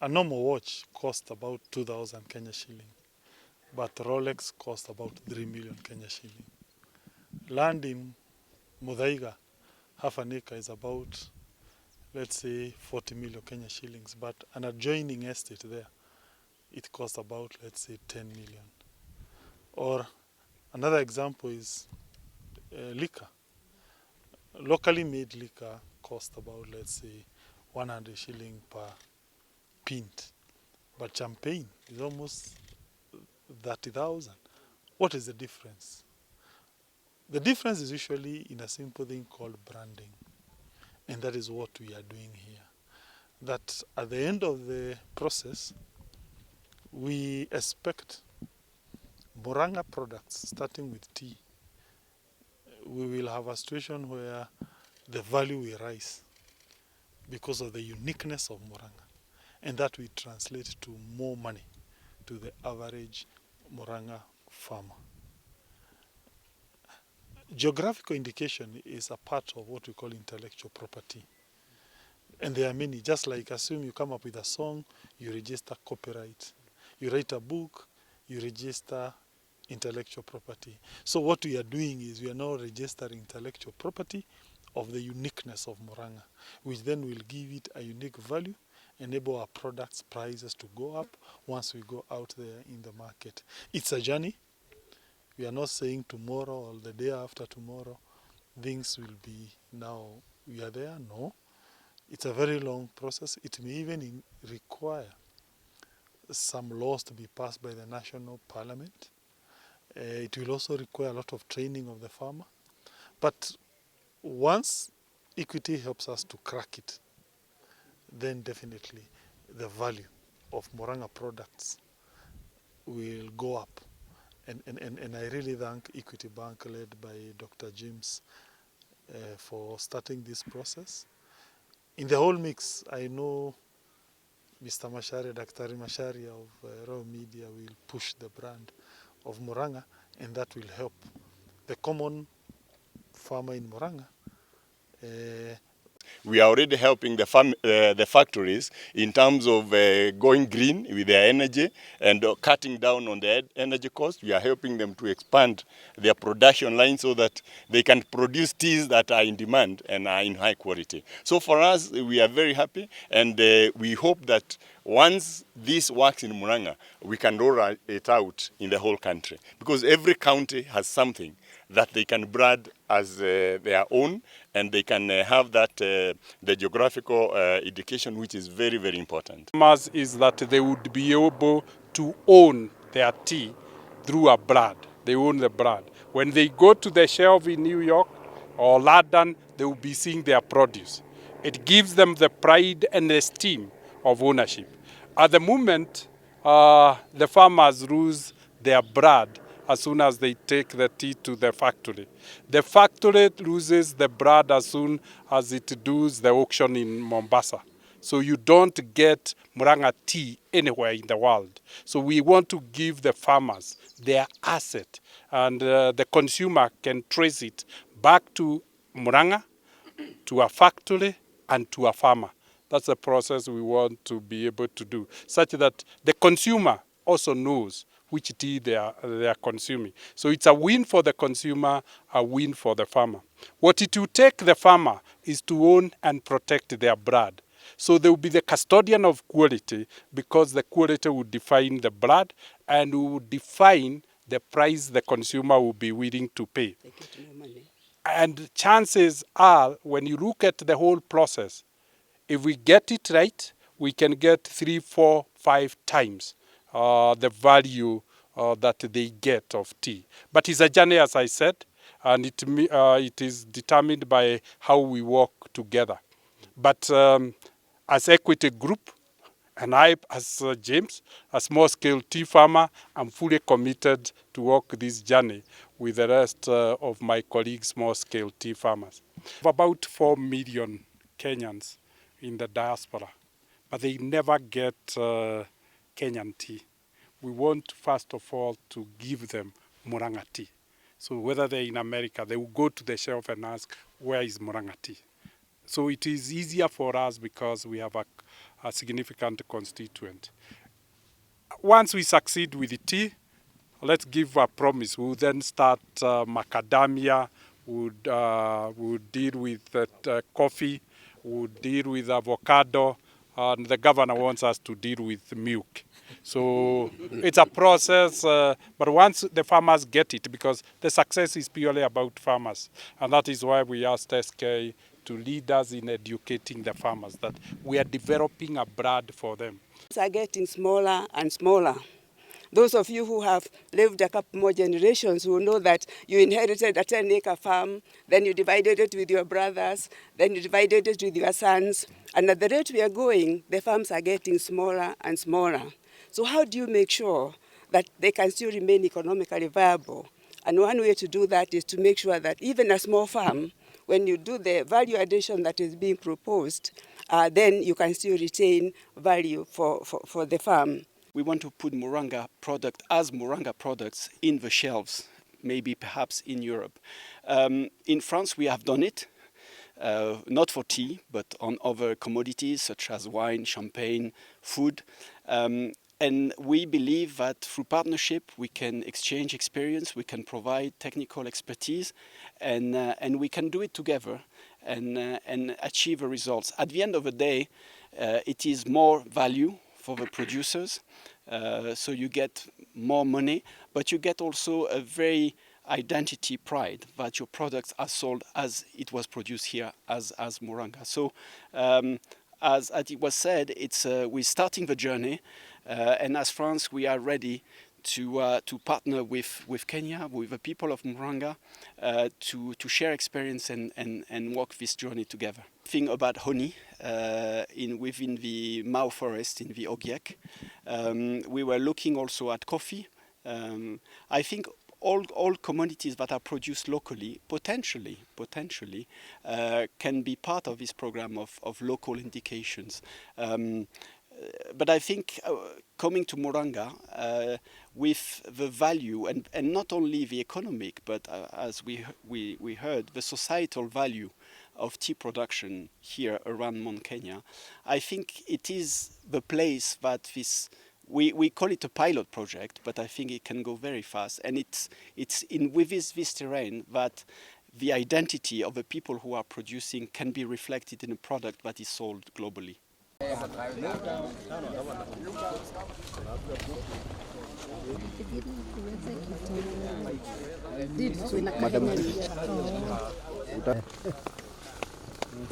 A normal watch costs about 2,000 Kenya shilling, but Rolex costs about 3 million Kenya shilling. Land in Muthaiga, half an acre, is about, let's say, 40 million Kenya shillings, but an adjoining estate there, it costs about, let's say, 10 million. Or another example is liquor. Locally made liquor costs about, let's say, 100 shilling per pint, but champagne is almost 30,000. What is the difference? The difference is usually in a simple thing called branding, and that is what we are doing here. That at the end of the process, we expect Murang'a products, starting with tea, we will have a situation where the value will rise because of the uniqueness of Murang'a, and that will translate to more money to the average Murang'a farmer. Geographical indication is a part of what we call intellectual property. And there are many, just like assume you come up with a song, you register copyright. You write a book, you register intellectual property. So what we are doing is we are now registering intellectual property of the uniqueness of Murang'a, which then will give it a unique value, enable our products' prices to go up once we go out there in the market. It's a journey. We are not saying tomorrow or the day after tomorrow things will be now we are there. No. It's a very long process. It may even require some laws to be passed by the national parliament. It will also require a lot of training of the farmer. But once equity helps us to crack it, then definitely the value of Murang'a products will go up. And I really thank Equity Bank, led by Dr. James, for starting this process. In the whole mix, I know Mr. Macharia, Dr. Macharia of Raw Media will push the brand of Murang'a, and that will help the common farmer in Murang'a. We are already helping the factories in terms of going green with their energy and cutting down on the energy cost. We are helping them to expand their production line so that they can produce teas that are in demand and are in high quality. So for us, we are very happy, and we hope that once this works in Murang'a, we can roll it out in the whole country, because every county has something that they can brand as their own, and they can have that the geographical indication, which is very, very important. Is that they would be able to own their tea through a brand. They own the brand. When they go to the shelf in New York or London, they will be seeing their produce. It gives them the pride and esteem of ownership. At the moment, the farmers lose their brand as soon as they take the tea to the factory. The factory loses the brand as soon as it does the auction in Mombasa. So you don't get Murang'a tea anywhere in the world. So we want to give the farmers their asset, and the consumer can trace it back to Murang'a, to a factory, and to a farmer. That's the process we want to be able to do, such that the consumer also knows which tea they are consuming. So it's a win for the consumer, a win for the farmer. What it will take the farmer is to own and protect their brand. So they will be the custodian of quality, because the quality will define the brand and will define the price the consumer will be willing to pay. And chances are, when you look at the whole process, if we get it right, we can get 3, 4, 5 times the value that they get of tea. But it's a journey, as I said, and it is determined by how we work together. But as Equity Group, and I, as James, a small-scale tea farmer, I'm fully committed to walk this journey with the rest of my colleagues, small-scale tea farmers. About 4 million Kenyans in the diaspora, but they never get Kenyan tea. We want, first of all, to give them Murang'a tea. So whether they're in America, they will go to the shelf and ask, where is Murang'a tea? So it is easier for us because we have a significant constituent. Once we succeed with the tea, let's give a promise. We'll then start macadamia, we'll deal with coffee, we'll deal with avocado, and the governor wants us to deal with milk. So it's a process, but once the farmers get it, because the success is purely about farmers, and that is why we asked SK to lead us in educating the farmers, that we are developing a brand for them. Are getting smaller and smaller. Those of you who have lived a couple more generations will know that you inherited a 10-acre farm, then you divided it with your brothers, then you divided it with your sons, and at the rate we are going, the farms are getting smaller and smaller. So how do you make sure that they can still remain economically viable? And one way to do that is to make sure that even a small farm, when you do the value addition that is being proposed, then you can still retain value for the farm. We want to put Murang'a product as Murang'a products in the shelves, maybe perhaps in Europe. In France, we have done it, not for tea, but on other commodities such as wine, champagne, food. And we believe that through partnership, we can exchange experience, we can provide technical expertise, and we can do it together and achieve the results. At the end of the day, it is more value for the producers, so you get more money, but you get also a very identity pride that your products are sold as it was produced here as Murang'a. So as it was said, we're starting the journey, and as France, we are ready to partner with Kenya, with the people of Murang'a, to share experience and walk this journey together. Thing about honey within the Mao forest in the Ogiek. We were looking also at coffee. I think all commodities that are produced locally potentially can be part of this program of local indications. But I think coming to Murang'a with the value and not only the economic, but as we heard, the societal value of tea production here around Mount Kenya, I think it is the place that we call it a pilot project, but I think it can go very fast. And it's with this terrain that the identity of the people who are producing can be reflected in a product that is sold globally.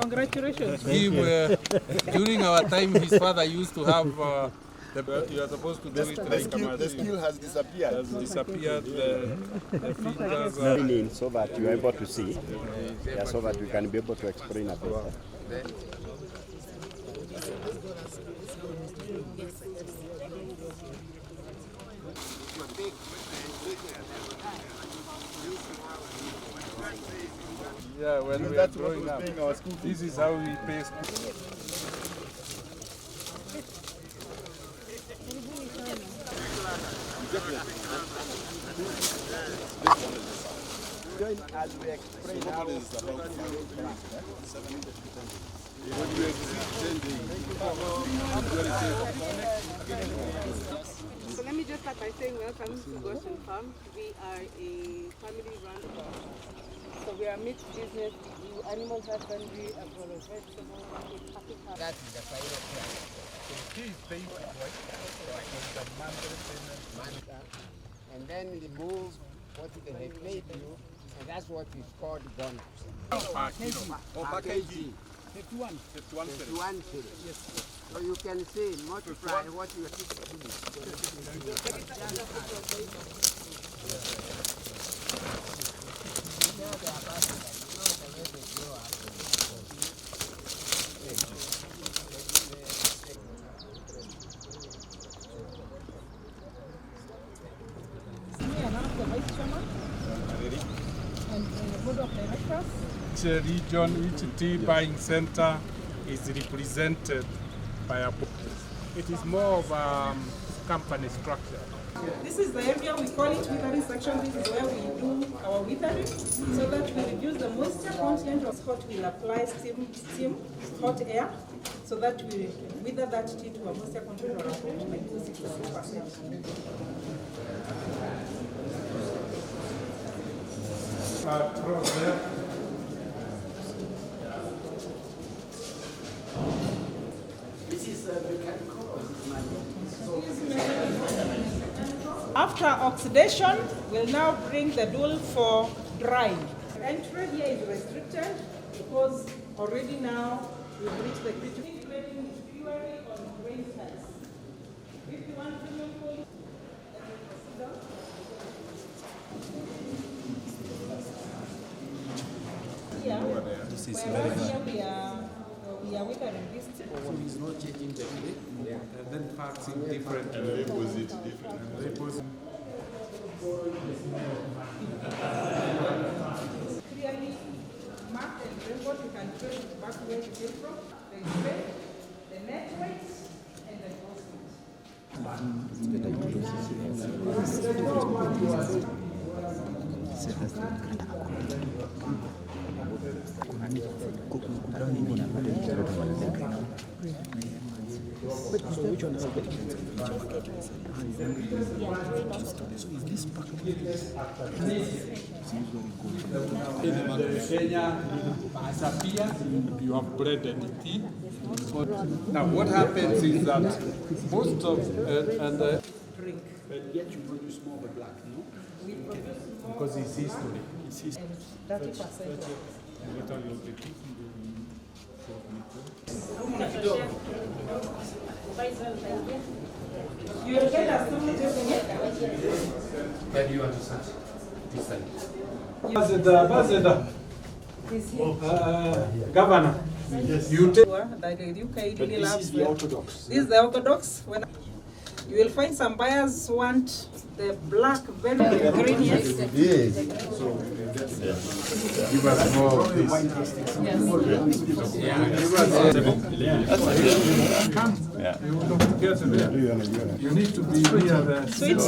Congratulations. During our time, his father used to have. You are supposed to do it like the skill has disappeared. Has disappeared. The fingers are so that you are able to see, so that we can be able to explain a bit. Yeah, when we are growing up, this is how we pay school. As we explain how it is about So let me just start by saying welcome to Goshen Farm. We are a family-run farm. So we are mixed business. We do animal husbandry as well as vegetables. That is the final plan. So the key is paying for it, the mandatory payment. And then remove what they have paid you, and that's what is called bonus. Package. 51 shillings. Yes. So you can say multiply what you are taking. Each region, each tea buying center is represented by a board. It is more of company structure. This is the area we call it withering section. This is where we do our withering so that we reduce the moisture content of hot. We'll apply steam, hot air, so that we wither that tea to a moisture content of around 96%. This is mechanical or is it manual? After oxidation, we'll now bring the dool for drying. Entry here is restricted because already now we've reached the critical. Integrating is purely on grain size. If you want premium quality, then we consider. This is very we are withering this. So he's not changing the grade, and then parts in different And deposit different. Clearly marked and labeled, you can trace it back where it came from. The grade, the net weight, and the gross Kenya as a peer, you have blended tea. Now what happens is that most of drink. But yet you produce more of the black, no? We produce more because it's history. and 30%. You will get a student Where do you want to start? This side. Ambassador, Governor, you take. that the UK really This loves is the orthodox. This is the orthodox. When you will find some buyers want the black, very green. Yes. Give us more of this. You need to be near the Sweet.